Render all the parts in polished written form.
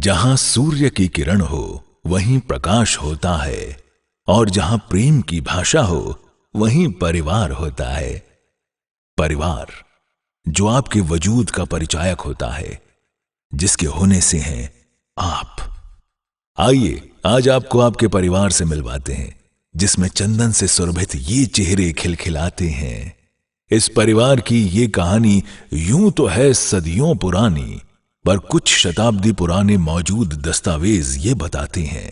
जहां सूर्य की किरण हो वहीं प्रकाश होता है, और जहां प्रेम की भाषा हो वहीं परिवार होता है। परिवार जो आपके वजूद का परिचायक होता है, जिसके होने से हैं आप। आइए आज आपको आपके परिवार से मिलवाते हैं, जिसमें चंदन से सुरभित ये चेहरे खिलखिलाते हैं। इस परिवार की ये कहानी यूं तो है सदियों पुरानी, पर कुछ शताब्दी पुराने मौजूद दस्तावेज ये बताते हैं।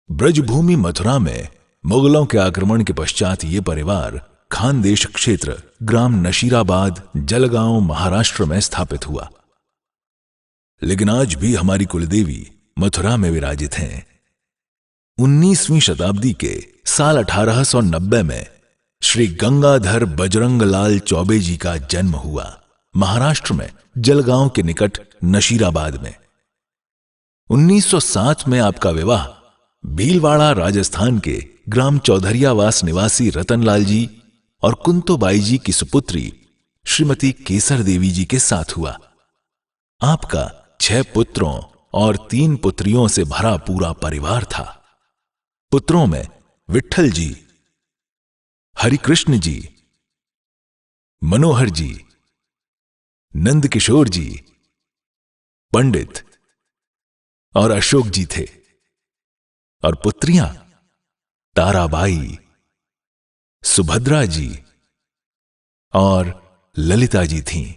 ब्रजभूमि मथुरा में मुगलों के आक्रमण के पश्चात ये परिवार खानदेश क्षेत्र ग्राम नशीराबाद जलगांव महाराष्ट्र में स्थापित हुआ। लेकिन आज भी हमारी कुलदेवी मथुरा में विराजित हैं। 19वीं शताब्दी के साल 1890 में श्री गंगाधर बजरंगलाल चौबे जी का जन्म हुआ महाराष्ट्र में जलगांव के निकट नशीराबाद में। 1907 में आपका विवाह भीलवाड़ा राजस्थान के ग्राम चौधरियावास निवासी रतनलाल जी और कुंतोबाई जी की सुपुत्री श्रीमती केसर देवी जी के साथ हुआ। आपका 6 पुत्रों और 3 पुत्रियों से भरा पूरा परिवार था। पुत्रों में विट्ठल जी, हरिकृष्ण जी, मनोहर जी, नंदकिशोर जी, पंडित और अशोक जी थे, और पुत्रियां ताराबाई, सुभद्रा जी और ललिता जी थीं।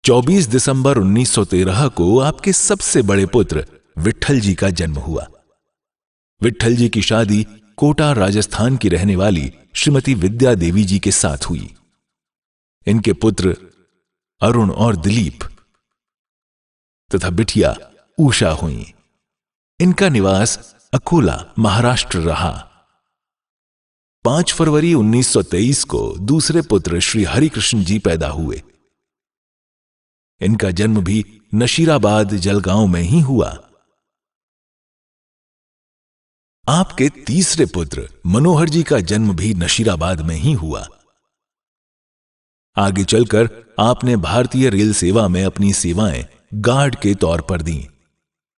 24 दिसंबर 1913 को आपके सबसे बड़े पुत्र विट्ठल जी का जन्म हुआ। विट्ठल जी की शादी कोटा राजस्थान की रहने वाली श्रीमती विद्या देवी जी के साथ हुई। इनके पुत्र अरुण और दिलीप तथा बिटिया उषा हुई। इनका निवास अकोला महाराष्ट्र रहा। 5 फरवरी 1923 को दूसरे पुत्र श्री हरिकृष्ण जी पैदा हुए। इनका जन्म भी नशीराबाद जलगांव में ही हुआ। आपके तीसरे पुत्र मनोहर जी का जन्म भी नशीराबाद में ही हुआ। आगे चलकर आपने भारतीय रेल सेवा में अपनी सेवाएं गार्ड के तौर पर दी।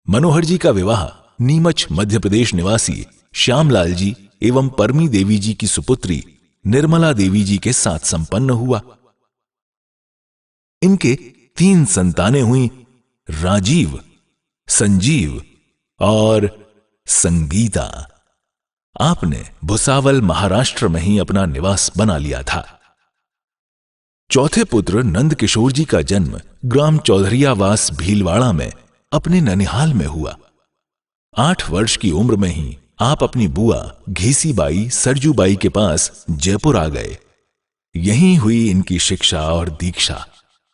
मनोहर जी का विवाह नीमच मध्य प्रदेश निवासी श्यामलाल जी एवं परमी देवी जी की सुपुत्री निर्मला देवी जी के साथ संपन्न हुआ। इनके 3 संतानें हुई, राजीव, संजीव और संगीता। आपने भुसावल महाराष्ट्र में ही अपना निवास बना लिया था। चौथे पुत्र नंदकिशोर जी का जन्म ग्राम चौधरियावास भीलवाड़ा में अपने ननिहाल में हुआ। 8 वर्ष की उम्र में ही आप अपनी बुआ घेसीबाई सरजूबाई के पास जयपुर आ गए। यहीं हुई इनकी शिक्षा और दीक्षा,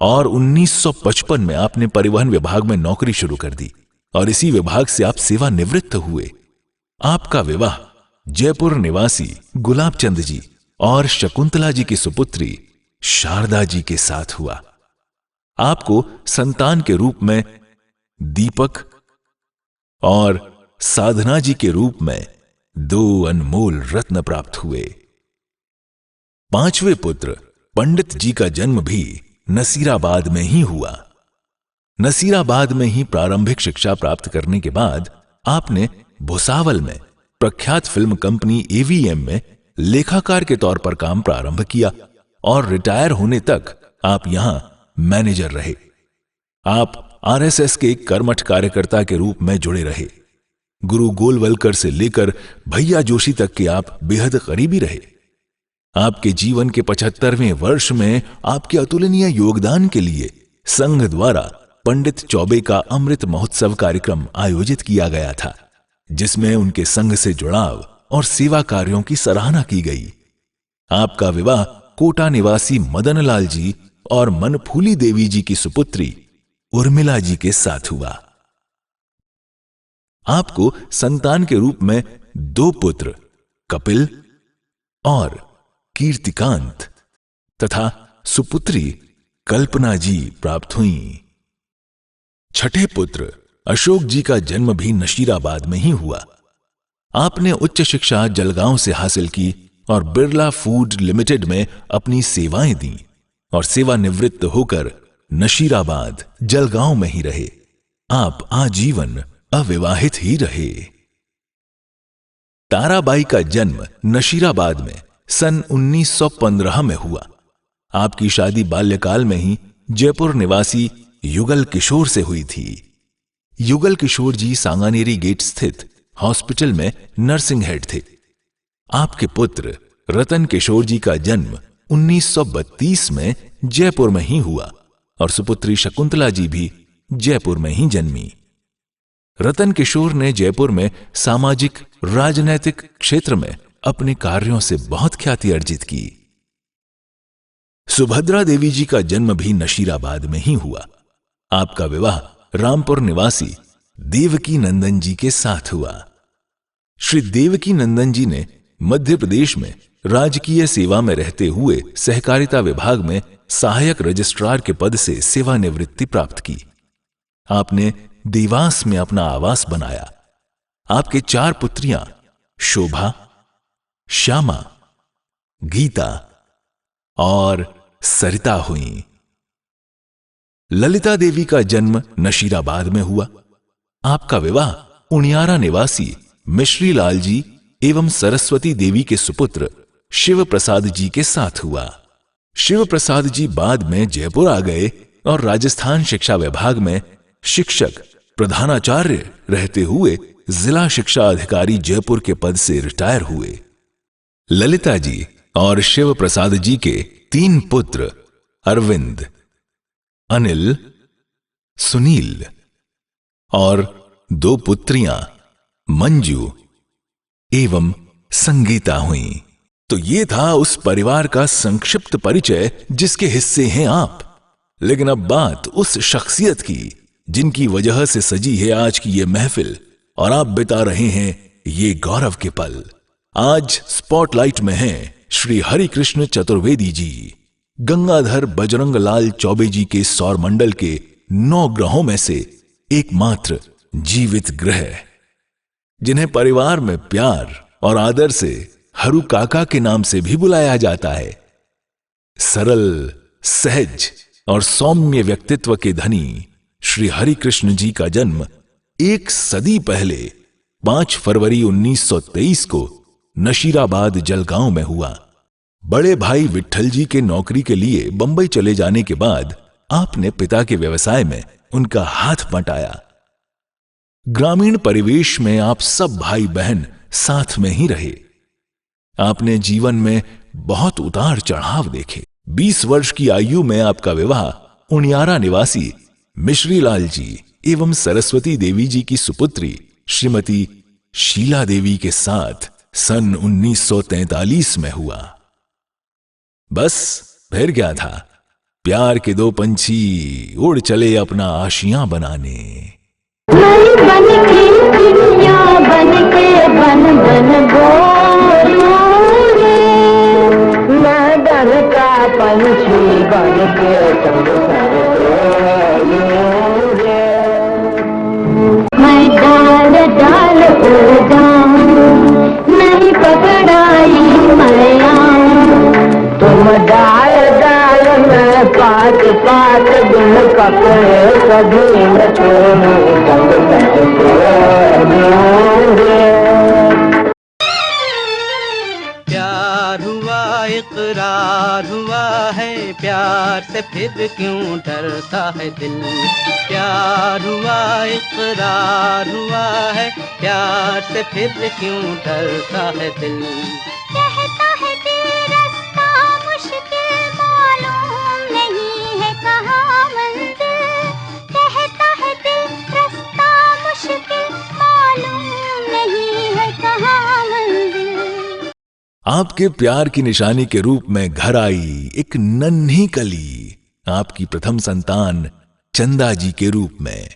और 1955 में आपने परिवहन विभाग में नौकरी शुरू कर दी और इसी विभाग से आप सेवानिवृत्त हुए। आपका विवाह जयपुर निवासी गुलाबचंद जी और शकुंतला जी की सुपुत्री शारदा जी के साथ हुआ। आपको संतान के रूप में दीपक और साधना जी के रूप में 2 अनमोल रत्न प्राप्त हुए। 5वें पुत्र पंडित जी का जन्म भी नसीराबाद में ही हुआ। नसीराबाद में ही प्रारंभिक शिक्षा प्राप्त करने के बाद आपने भुसावल में प्रख्यात फिल्म कंपनी एवीएम में लेखाकार के तौर पर काम प्रारंभ किया और रिटायर होने तक आप यहां मैनेजर रहे। आप आरएसएस के कर्मठ कार्यकर्ता के रूप में जुड़े रहे। गुरु गोलवलकर से लेकर भैया जोशी तक के आप बेहद करीबी रहे। आपके जीवन के 75वें वर्ष में आपके अतुलनीय योगदान के लिए संघ द्वारा पंडित चौबे का अमृत महोत्सव कार्यक्रम आयोजित किया गया था, जिसमें उनके संघ से जुड़ाव और सेवा कार्यों की सराहना की गई। आपका विवाह कोटा निवासी मदनलाल जी और मनफूली देवी जी की सुपुत्री उर्मिला जी के साथ हुआ। आपको संतान के रूप में 2 पुत्र कपिल और कीर्तिकांत तथा सुपुत्री कल्पना जी प्राप्त हुईं। 6ठे पुत्र अशोक जी का जन्म भी नशीराबाद में ही हुआ। आपने उच्च शिक्षा जलगांव से हासिल की और बिरला फूड लिमिटेड में अपनी सेवाएं दी और सेवानिवृत्त होकर नशीराबाद जलगांव में ही रहे। आप आजीवन अविवाहित ही रहे। ताराबाई का जन्म नशीराबाद में सन 1915 में हुआ। आपकी शादी बाल्यकाल में ही जयपुर निवासी युगल किशोर से हुई थी। युगल किशोर जी सांगानेरी गेट स्थित हॉस्पिटल में नर्सिंग हेड थे। आपके पुत्र रतन किशोर जी का जन्म 1932 में जयपुर में ही हुआ और सुपुत्री शकुंतला जी भी जयपुर में ही जन्मी। रतन किशोर ने जयपुर में सामाजिक राजनैतिक क्षेत्र में अपने कार्यों से बहुत ख्याति अर्जित की। सुभद्रा देवी जी का जन्म भी नशीराबाद में ही हुआ। आपका विवाह रामपुर निवासी देवकी नंदन जी के साथ हुआ। श्री देवकी नंदन जी ने मध्य प्रदेश में राजकीय सेवा में रहते हुए सहकारिता विभाग में सहायक रजिस्ट्रार के पद से सेवानिवृत्ति प्राप्त की। आपने देवास में अपना आवास बनाया। आपके 4 पुत्रियां शोभा, श्यामा, गीता और सरिता हुईं। ललिता देवी का जन्म नशीराबाद में हुआ। आपका विवाह उनियारा निवासी मिश्री लाल जी एवं सरस्वती देवी के सुपुत्र शिव प्रसाद जी के साथ हुआ। शिव प्रसाद जी बाद में जयपुर आ गए और राजस्थान शिक्षा विभाग में शिक्षक प्रधानाचार्य रहते हुए जिला शिक्षा अधिकारी जयपुर के पद से रिटायर हुए। ललिता जी और शिव प्रसाद जी के 3 पुत्र अरविंद, अनिल, सुनील और 2 पुत्रियां मंजू एवं संगीता हुईं। तो ये था उस परिवार का संक्षिप्त परिचय जिसके हिस्से हैं आप। लेकिन अब बात उस शख्सियत की जिनकी वजह से सजी है आज की ये महफिल और आप बिता रहे हैं ये गौरव के पल। आज स्पॉटलाइट में हैं श्री हरि कृष्ण चतुर्वेदी जी, गंगाधर बजरंग लाल चौबे जी के सौरमंडल के 9 ग्रहों में से एकमात्र जीवित ग्रह, जिन्हें परिवार में प्यार और आदर से हरू काका के नाम से भी बुलाया जाता है। सरल, सहज और सौम्य व्यक्तित्व के धनी श्री हरि कृष्ण जी का जन्म 1 सदी पहले 5 फरवरी 1923 को नशीराबाद जलगांव में हुआ। बड़े भाई विट्ठल जी के नौकरी के लिए बंबई चले जाने के बाद आपने पिता के व्यवसाय में उनका हाथ बंटाया। ग्रामीण परिवेश में आप सब भाई बहन साथ में ही रहे। आपने जीवन में बहुत उतार चढ़ाव देखे। 20 वर्ष की आयु में आपका विवाह उनियारा निवासी मिश्री लाल जी एवं सरस्वती देवी जी की सुपुत्री श्रीमती शीला देवी के साथ सन 1943 में हुआ। बस फिर क्या था, प्यार के 2 पंछी उड़ चले अपना आशियां बनाने। बन के चिड़िया बन के बन बन बोलूं रे, मैं डर का पंछी बन के संग बोलूं रे। मैं डाल डाल उड़ जाऊं, नहीं पकड़ाई मैं आऊं। तुम डाल डाल मैं पात पात दिल पकड़े कभी न छोड़ूं संग बोलूं रे। प्यार हुआ इकरार हुआ है, प्यार से फिर क्यों डरता है दिल। प्यार हुआ इकरार हुआ है, प्यार से फिर क्यों डरता है दिल। कहता है दिल रास्ता मुश्किल मालूम नहीं है कहाँ मंजिल। कहता है दिल रास्ता मुश्किल मालूम नहीं है कहाँ मंजिल। आपके प्यार की निशानी के रूप में घर आई एक नन्ही कली, आपकी प्रथम संतान चंदा जी के रूप में।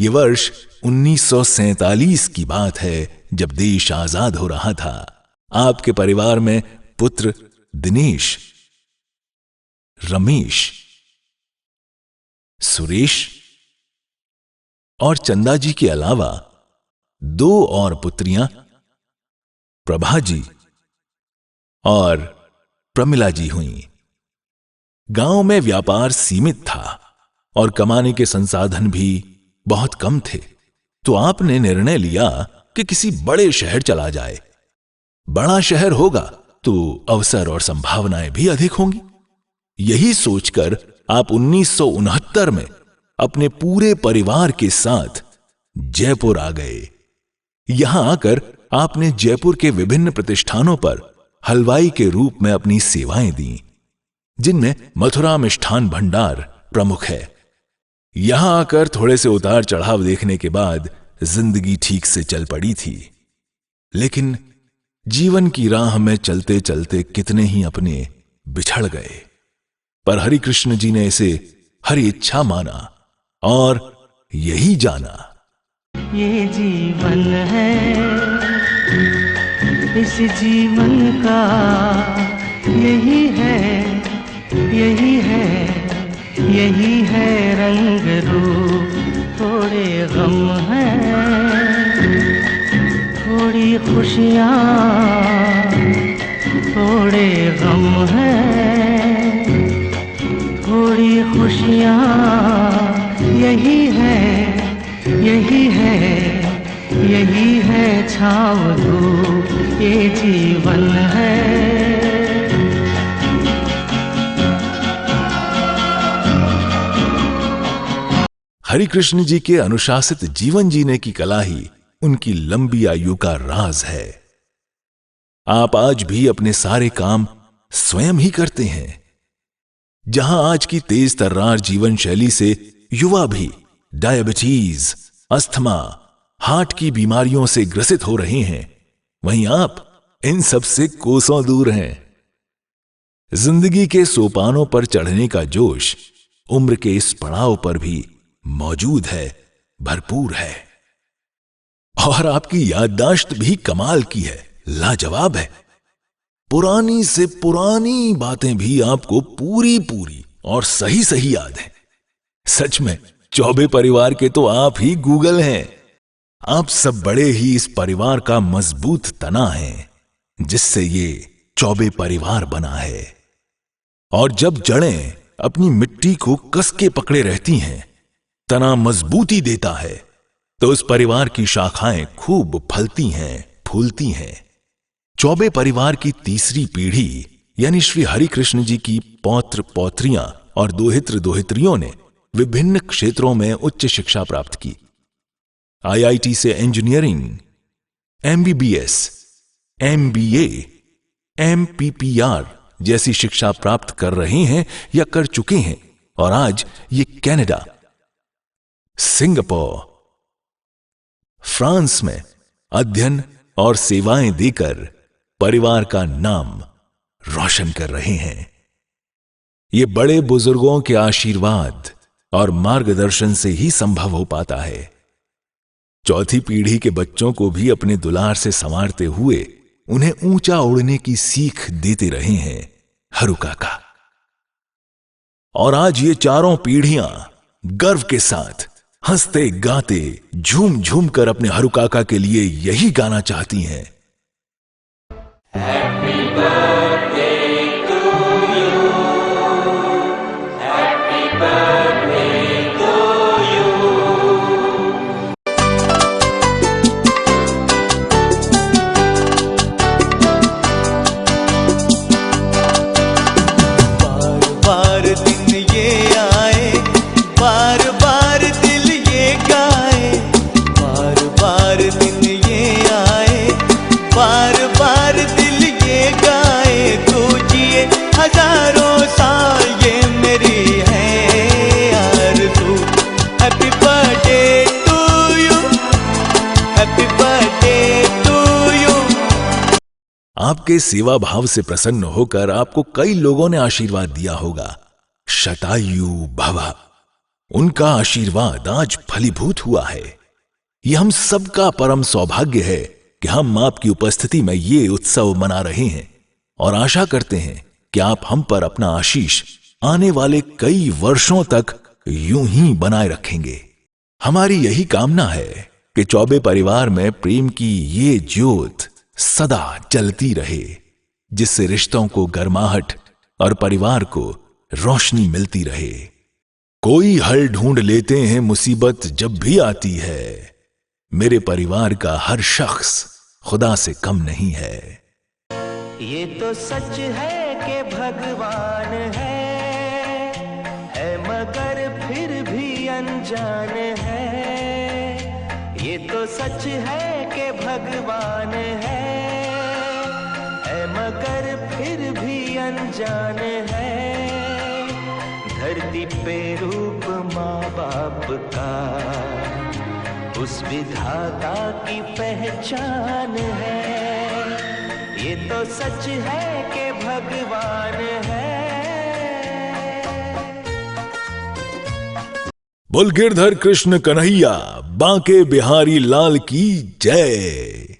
यह वर्ष 1947 की बात है, जब देश आजाद हो रहा था। आपके परिवार में पुत्र दिनेश, रमेश, सुरेश और चंदा जी के अलावा 2 और पुत्रियां प्रभा जी और प्रमिला जी हुईं। गांव में व्यापार सीमित था। और कमाने के संसाधन भी बहुत कम थे, तो आपने निर्णय लिया कि किसी बड़े शहर चला जाए। बड़ा शहर होगा तो अवसर और संभावनाएं भी अधिक होंगी। यही सोचकर आप 1969 में अपने पूरे परिवार के साथ जयपुर आ गए। यहां आकर आपने जयपुर के विभिन्न प्रतिष्ठानों पर हलवाई के रूप में अपनी सेवाएं दी, जिनमें मथुरा मिष्ठान भंडार प्रमुख है। यहां आकर थोड़े से उतार चढ़ाव देखने के बाद जिंदगी ठीक से चल पड़ी थी, लेकिन जीवन की राह में चलते चलते कितने ही अपने बिछड़ गए। पर हरि कृष्ण जी ने इसे हरि इच्छा माना और यही जाना, ये जीवन है, इस जीवन का यही है, यही है, यही है रंग रूप। थोड़े गम हैं, थोड़ी खुशियाँ, थोड़े गम हैं, थोड़ी खुशियाँ, यही है, यही है, यही है छाँव धूप, ये जीवन है। हरि कृष्ण जी के अनुशासित जीवन जीने की कला ही उनकी लंबी आयु का राज है। आप आज भी अपने सारे काम स्वयं ही करते हैं। जहां आज की तेज तर्रार जीवन शैली से युवा भी डायबिटीज, अस्थमा, हार्ट की बीमारियों से ग्रसित हो रहे हैं, वहीं आप इन सब से कोसों दूर हैं। जिंदगी के सोपानों पर चढ़ने का जोश उम्र के इस पड़ाव पर भी मौजूद है, भरपूर है। और आपकी याददाश्त भी कमाल की है, लाजवाब है। पुरानी से पुरानी बातें भी आपको पूरी पूरी और सही सही याद है। सच में चौबे परिवार के तो आप ही गूगल हैं। आप सब बड़े ही इस परिवार का मजबूत तना हैं, जिससे ये चौबे परिवार बना है। और जब जड़ें अपनी मिट्टी को कस के पकड़े रहती हैं, तना मजबूती देता है, तो उस परिवार की शाखाएं खूब फलती हैं, फूलती हैं। चौबे परिवार की तीसरी पीढ़ी यानी श्री हरि कृष्ण जी की पौत्र पौत्रियां और दोहित्र दोहित्रियों ने विभिन्न क्षेत्रों में उच्च शिक्षा प्राप्त की। आईआईटी से इंजीनियरिंग, एमबीबीएस, एमबीए, एमपीपीआर जैसी शिक्षा प्राप्त कर रहे हैं या कर चुके हैं, और आज ये कनाडा, सिंगापुर, फ्रांस में अध्ययन और सेवाएं देकर परिवार का नाम रोशन कर रहे हैं। ये बड़े बुजुर्गों के आशीर्वाद और मार्गदर्शन से ही संभव हो पाता है। चौथी पीढ़ी के बच्चों को भी अपने दुलार से संवारते हुए उन्हें ऊंचा उड़ने की सीख देते रहे हैं हरु काका। और आज ये चारों पीढ़ियां गर्व के साथ हंसते गाते झूम झूम कर अपने हरु काका के लिए यही गाना चाहती हैं। Happy birthday to you, happy birthday to you. बार बार दिन ये आए, बार बार दिल ये गाए, बार बार दिन ये आए, बार बार दिल ये गाए, तू जिए हजारों साल, ये मेरी है आरज़ू। Happy birthday to you, happy birthday to you. आपके सेवा भाव से प्रसन्न होकर आपको कई लोगों ने आशीर्वाद दिया होगा। शतायु भव, उनका आशीर्वाद आज फलीभूत हुआ है। यह हम सबका परम सौभाग्य है कि हम आपकी उपस्थिति में ये उत्सव मना रहे हैं, और आशा करते हैं कि आप हम पर अपना आशीष आने वाले कई वर्षों तक यूं ही बनाए रखेंगे। हमारी यही कामना है कि चौबे परिवार में प्रेम की ये ज्योत सदा जलती रहे, जिससे रिश्तों को गर्माहट और परिवार को रोशनी मिलती रहे। कोई हल ढूंढ लेते हैं मुसीबत जब भी आती है। मेरे परिवार का हर शख्स खुदा से कम नहीं है। ये तो सच है कि भगवान है मगर फिर भी अनजान है। ये तो सच है कि भगवान है मगर फिर भी अनजान है। धरती पे रूप माँ बाप का उस विधाता की पहचान है। ये तो सच है कि भगवान है। बोल गिरधर कृष्ण कन्हैया बांके बिहारी लाल की जय।